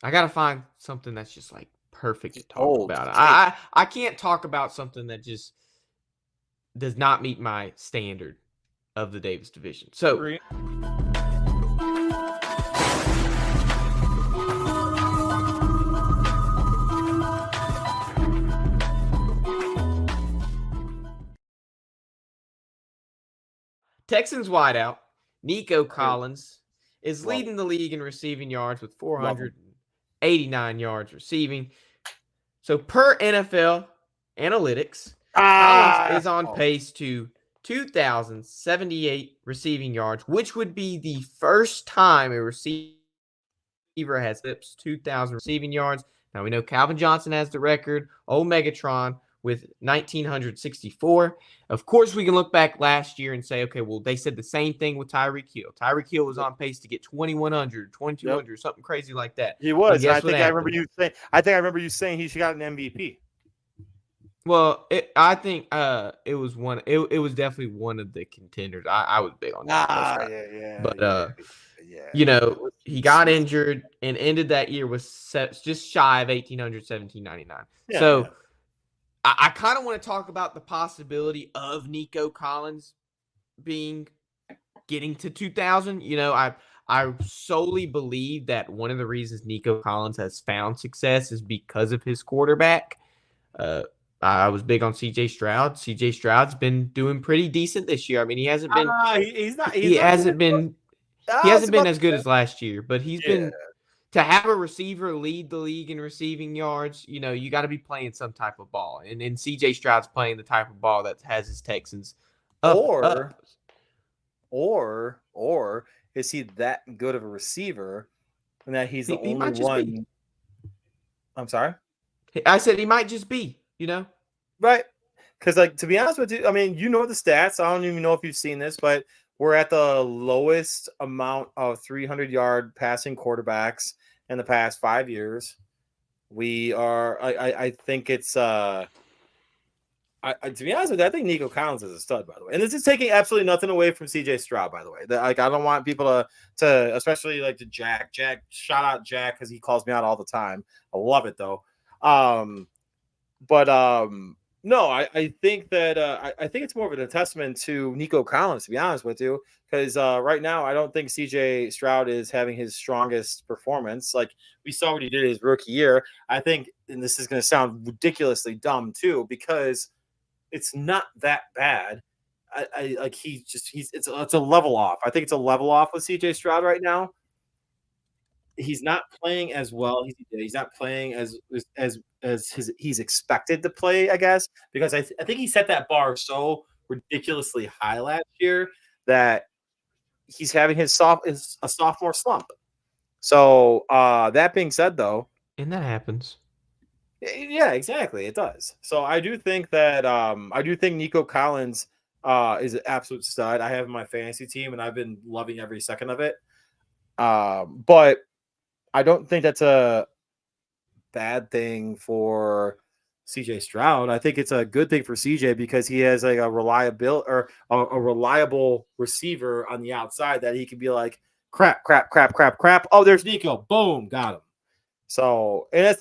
I gotta find something that's just like perfect to Just talk bold. about. Just take. I can't talk about something that just does not meet my standard of the Davis division. So Agree. Texans wideout Nico Dude, Collins is love him. leading the league in receiving yards with Love him. 489 yards receiving. So per NFL analytics, Collins Ah. is on Oh, pace to 2,078 receiving yards, which would be the first time a receiver has eclipsed 2,000 receiving yards. Now we know Calvin Johnson has the record, old Megatron with 1,964. Of course, we can look back last year and say, okay, well, they said the same thing with Tyreek Hill. Tyreek Hill was yep. on pace to get 2,100, Yep. 2,200, something crazy like that. He Well, was, and I guess what think I remember happened? you saying. I think I remember you saying he should got an MVP. Well, I think it was one. It was definitely one of the contenders. I was big on that. That's Ah, right. yeah, yeah, But yeah, yeah. you It know, was he got season. injured and ended that year with just shy of 1,800, 1,799. Yeah, yeah. So I kind of want to talk about the possibility of Nico Collins being getting to 2,000. I solely believe that one of the reasons Nico Collins has found success is because of his quarterback. Uh, I was big on CJ Stroud. CJ Stroud's been doing pretty decent this year. I mean, he hasn't been He's not. he He's not good. hasn't been he It's hasn't been about as good as last year, but he's yeah. been to have a receiver lead the league in receiving yards. You got to be playing some type of ball, and CJ Stroud's playing the type of ball that has his Texans up. Or or is he that good of a receiver, and that he's the He only might just be. one? I'm sorry. I said he might just be. Right. Because, like, to be honest with you, I mean, you know the stats. I don't even know if you've seen this, but we're at the lowest amount of 300-yard passing quarterbacks in the past 5 years. We are, I think it's, to be honest with you, I think Nico Collins is a stud, by the way. And this is taking absolutely nothing away from CJ Stroud, by the way. Like, I don't want people to especially like to Jack. Shout out Jack because he calls me out all the time. I love it though. Um, but no, I think that I think it's more of a testament to Nico Collins, to be honest with you, because right now I don't think CJ Stroud is having his strongest performance. Like we saw what he did his rookie year. I think, and this is going to sound ridiculously dumb too, because it's not that bad. I like he's it's a level off. I think it's a level off with CJ Stroud right now. He's not playing as well. He's not playing he's expected to play, I guess, because I think he set that bar so ridiculously high last year that he's having a sophomore slump. So that being said, though, And that happens. yeah, exactly, it does. So I do think Nico Collins is an absolute stud. I have him in my fantasy team, and I've been loving every second of it. But I don't think that's a bad thing for CJ Stroud. I think it's a good thing for CJ because he has like a reliable receiver on the outside that he can be like crap. Oh, there's Nico. Boom, got him. So, and that's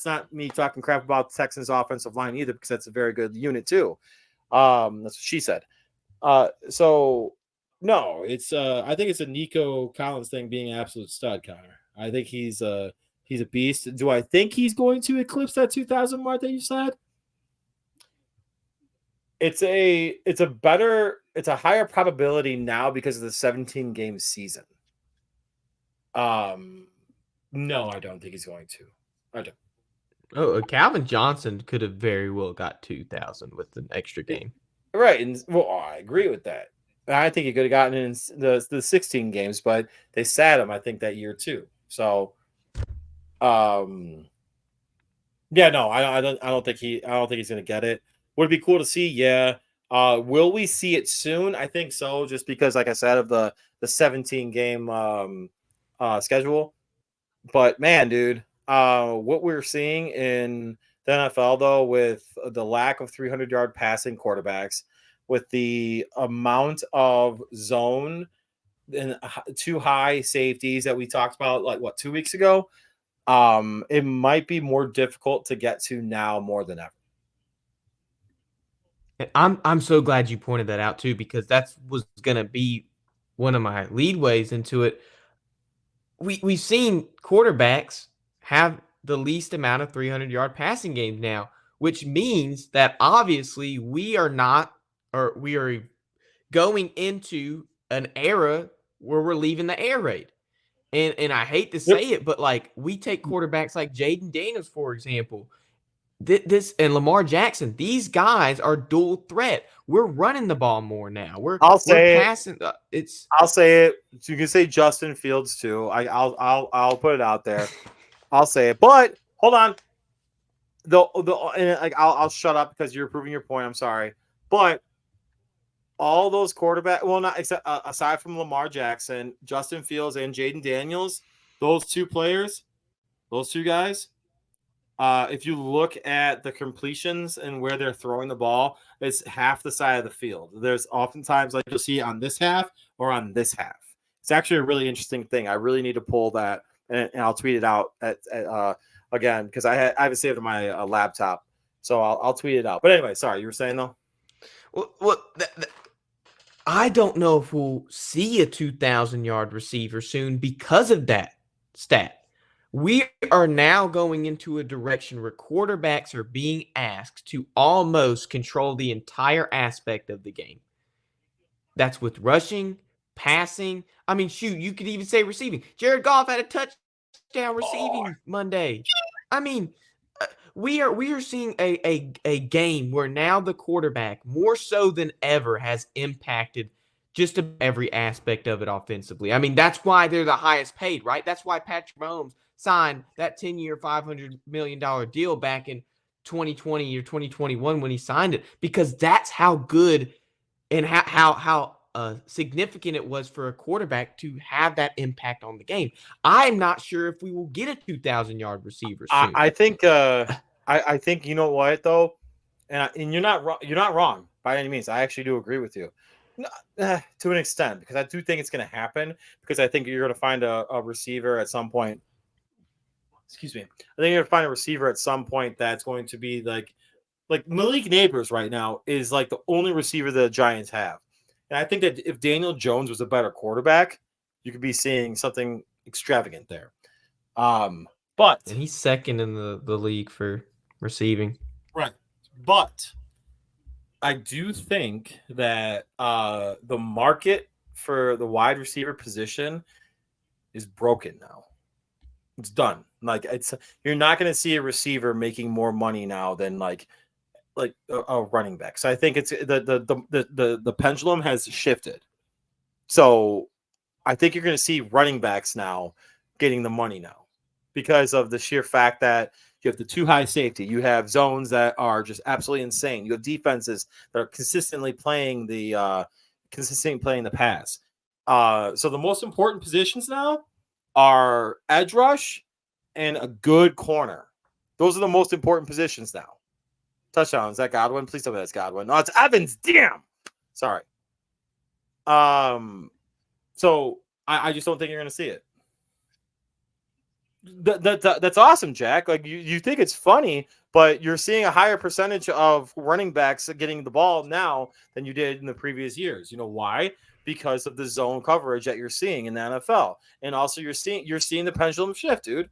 not me talking crap about the Texans offensive line either, because that's a very good unit too. That's what she said. So no, it's I think it's a Nico Collins thing being an absolute stud, Connor. I think he's a beast. Do I think he's going to eclipse that 2,000 mark that you said? It's a higher probability now because of the 17 game season. Um no, I don't think he's going to. I don't. Oh, Calvin Johnson could have very well got 2,000 with an extra game. Right, and well, I agree with that. I think he could have gotten in the 16 games, but they sat him, I think, that year too. So, um, yeah, no, I don't think he's gonna get it. Would it be cool to see? Yeah. Will we see it soon? I think so, just because, like I said, of the 17 game schedule. But man, dude, what we're seeing in the NFL though, with the lack of 300-yard passing quarterbacks, with the amount of zone and two high safeties that we talked about like 2 weeks ago, it might be more difficult to get to now more than ever. I'm so glad you pointed that out too, because that was gonna be one of my leadways into it. We've seen quarterbacks have the least amount of 300-yard passing games now, which means that obviously we are not, or we are going into an era where we're leaving the air raid. And I hate to Yep. say it, but like we take quarterbacks like Jaden Daniels, for example. This and Lamar Jackson, these guys are dual threat. We're running the ball more now. We're passing. I'll say it. You can say Justin Fields too. I'll put it out there. I'll say it. But hold on. I'll shut up because you're proving your point. I'm sorry, but all those quarterback, well, not except aside from Lamar Jackson, Justin Fields, and Jaden Daniels, those two players, those two guys. If you look at the completions and where they're throwing the ball, it's half the side of the field. There's oftentimes like you'll see on this half or on this half. It's actually a really interesting thing. I really need to pull that, and I'll tweet it out again because I have it saved on my laptop, so I'll tweet it out. But anyway, sorry, you were saying though. Well, I don't know if we'll see a 2,000-yard receiver soon because of that stat. We are now going into a direction where quarterbacks are being asked to almost control the entire aspect of the game. That's with rushing, passing. I mean, shoot, you could even say receiving. Jared Goff had a touchdown receiving Monday. I mean, we are seeing a game where now the quarterback, more so than ever, has impacted just every aspect of it offensively. I mean, that's why they're the highest paid, right? That's why Patrick Mahomes signed that 10-year, $500 million deal back in 2020 or 2021 when he signed it, because that's how good and how significant it was for a quarterback to have that impact on the game. I'm not sure if we will get a 2,000-yard receiver soon. I think I think you know what though, and you're not wrong. You're not wrong by any means. I actually do agree with you. To an extent, because I do think it's going to happen. Because I think you're going to find a receiver at some point. Excuse me. I think you're going to find a receiver at some point that's going to be like Malik Neighbors right now is like the only receiver the Giants have. And I think that if Daniel Jones was a better quarterback, you could be seeing something extravagant there. But and he's second in the league for receiving. Right. But I do think that the market for the wide receiver position is broken now. It's done. Like you're not going to see a receiver making more money now than like a running back. So I think it's the pendulum has shifted. So I think you're going to see running backs now getting the money now because of the sheer fact that you have the too high safety. You have zones that are just absolutely insane. You have defenses that are consistently playing the pass. So the most important positions now are edge rush and a good corner. Those are the most important positions now. Touchdown. Is that Godwin? Please tell me that's Godwin. No, it's Evans. Damn. Sorry. So I just don't think you're going to see it. That's awesome, Jack. Like you think it's funny, but you're seeing a higher percentage of running backs getting the ball now than you did in the previous years. You know why? Because of the zone coverage that you're seeing in the NFL, and also you're seeing the pendulum shift, dude.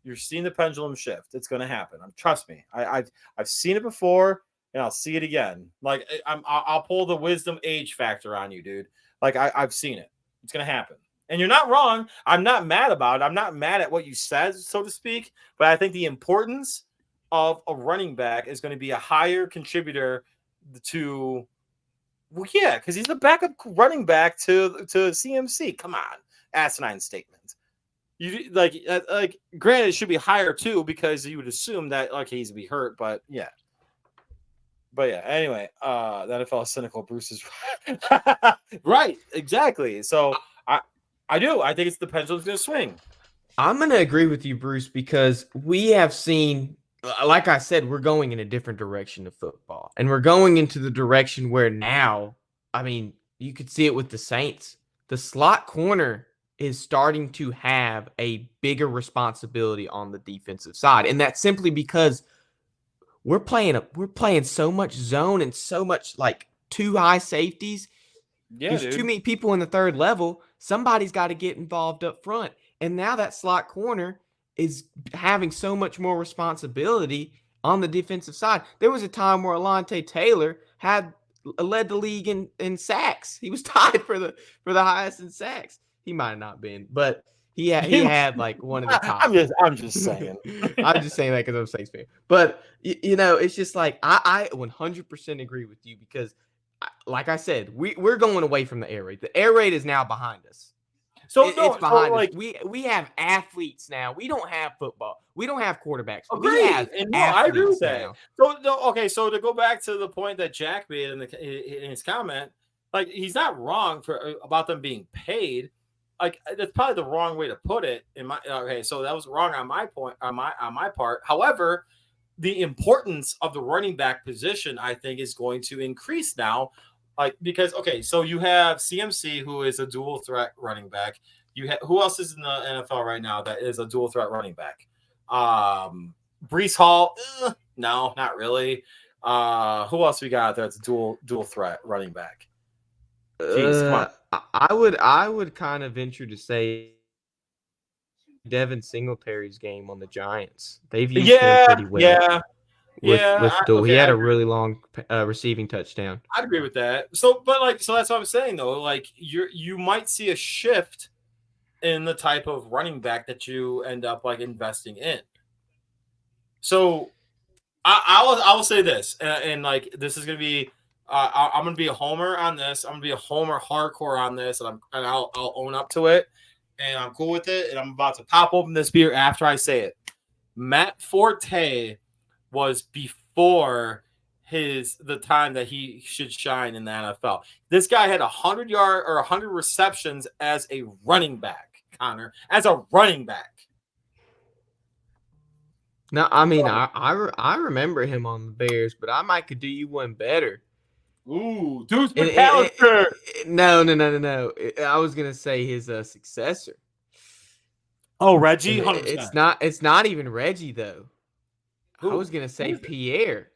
You're seeing the pendulum shift. It's going to happen. Trust me. I've seen it before, and I'll see it again. Like I'll pull the wisdom age factor on you, dude. Like I've seen it. It's going to happen. And you're not wrong. I'm not mad about it. I'm not mad at what you said, so to speak. But I think the importance of a running back is going to be a higher contributor to, well, yeah, because he's the backup running back to CMC. Come on, asinine statement. You like granted, it should be higher too because you would assume that he's gonna be hurt, but yeah. Anyway, the NFL is cynical. Bruce is right, exactly. So I do. I think it's the pendulum's going to swing. I'm going to agree with you, Bruce, because we have seen, like I said, we're going in a different direction of football. And we're going into the direction where now, I mean, you could see it with the Saints. the slot corner is starting to have a bigger responsibility on the defensive side. And that's simply because we're playing so much zone and so much like too high safeties. Yeah, There's dude. too many people in the third level. Somebody's got to get involved up front. And now that slot corner is having so much more responsibility on the defensive side. There was a time where Alontae Taylor led the league in sacks. He was tied for the highest in sacks. He might have not been, but he had like one of the top. I'm just saying. I'm just saying that because I'm a Saints fan. But it's just like I 100% agree with you because, like I said, we're going away from the air raid. The air raid is now behind us. It's behind us. We have athletes now. We don't have football. We don't have quarterbacks. Agreed. We have I agree with that. Now. So to go back to the point that Jack made in his comment, like he's not wrong about them being paid. Like that's probably the wrong way to put it. So that was wrong on my point on my part. However, the importance of the running back position, I think, is going to increase now. Like because so you have CMC, who is a dual threat running back. You have who else is in the NFL right now that is a dual threat running back? Brees Hall, no, not really. Who else we got that's dual threat running back? Jeez, come on. I would kind of venture to say Devin Singletary's game on the Giants. They've used him pretty well. With dual. He had a really long receiving touchdown. I'd agree with that. So that's what I'm saying though. Like you might see a shift in the type of running back that you end up like investing in. So I will say this, and like this is gonna be. I'm gonna be a homer on this. I'm gonna be a homer hardcore on this, and I'll own up to it, and I'm cool with it. And I'm about to pop open this beer after I say it. Matt Forte was before the time that he should shine in the NFL. This guy had 100 yard or 100 receptions as a running back, Connor, as a running back. No, I mean I remember him on the Bears, but I might could do you one better. Ooh, Deuce McAllister. No. I was gonna say his successor. Oh, Reggie. 100%. It's not even Reggie though. Ooh, I was gonna say Pierre.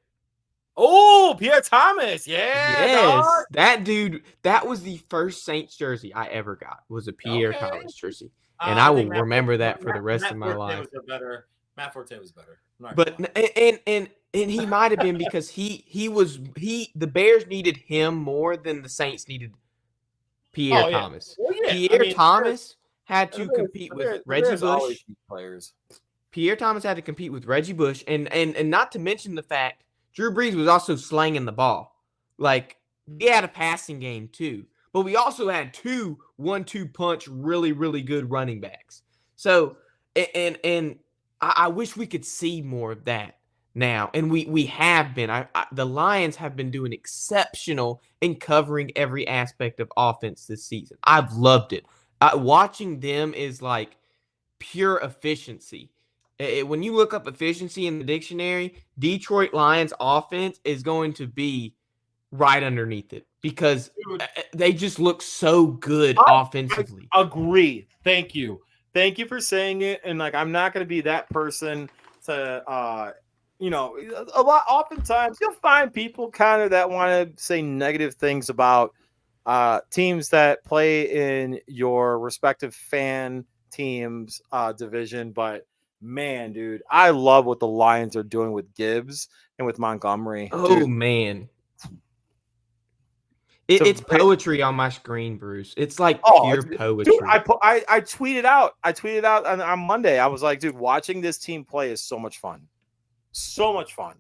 Oh, Pierre Thomas. Yeah. Yes, dog. that dude. That was the first Saints jersey I ever got. Was a Pierre Thomas jersey, and I will remember that for the rest of my life. Matt Forte was better. But and he might have been because the Bears needed him more than the Saints needed Pierre Thomas. Well, yeah. Pierre Thomas had to compete with Reggie Bush. Pierre Thomas had to compete with Reggie Bush, and not to mention the fact Drew Brees was also slanging the ball. Like we had a passing game too, but we also had 2 1-2 punch really really good running backs. So and I wish we could see more of that now, and we have been. The Lions have been doing exceptional in covering every aspect of offense this season. I've loved it. Watching them is like pure efficiency. When you look up efficiency in the dictionary, Detroit Lions offense is going to be right underneath it because they just look so good offensively. I agree. Thank you for saying it. And like, I'm not going to be that person to, oftentimes you'll find people kind of that want to say negative things about teams that play in your respective fan teams division. But man, dude, I love what the Lions are doing with Gibbs and with Montgomery. Oh, dude. Man. It's poetry on my screen, Bruce. It's like pure poetry. Dude, I tweeted out. On Monday. I was like, dude, watching this team play is so much fun. So much fun.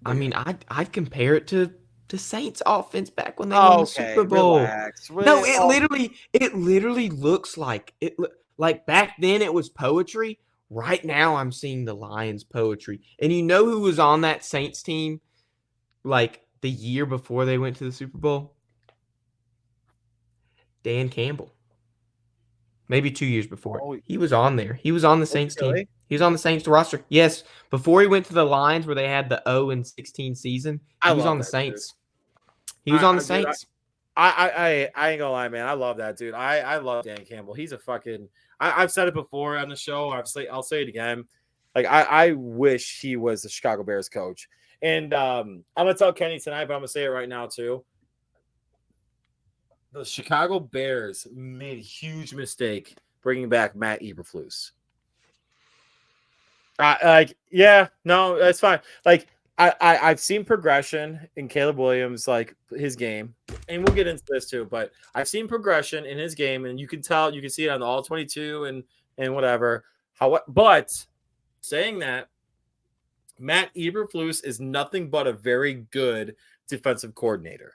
I mean, I'd compare it to Saints offense back when they won the Super Bowl. Relax. No, it literally looks like it. Like back then it was poetry. Right now I'm seeing the Lions poetry. And you know who was on that Saints team? Like the year before they went to the Super Bowl? Dan Campbell. Maybe 2 years before. Oh, he was on there. He was on the Saints team. He was on the Saints roster. Yes, before he went to the Lions where they had the 0-16 season, he was on the Saints. He was on the Saints. I ain't gonna lie, man. I love that dude. I love Dan Campbell. He's a fucking. I've said it before on the show. I'll say it again. Like I wish he was the Chicago Bears coach. And I'm gonna tell Kenny tonight, but I'm gonna say it right now too. The Chicago Bears made a huge mistake bringing back Matt Eberflus. No, that's fine. Like I've seen progression in Caleb Williams, like his game, and we'll get into this too. But I've seen progression in his game, and you can see it on the all 22 and whatever. But saying that, Matt Eberflus is nothing but a very good defensive coordinator.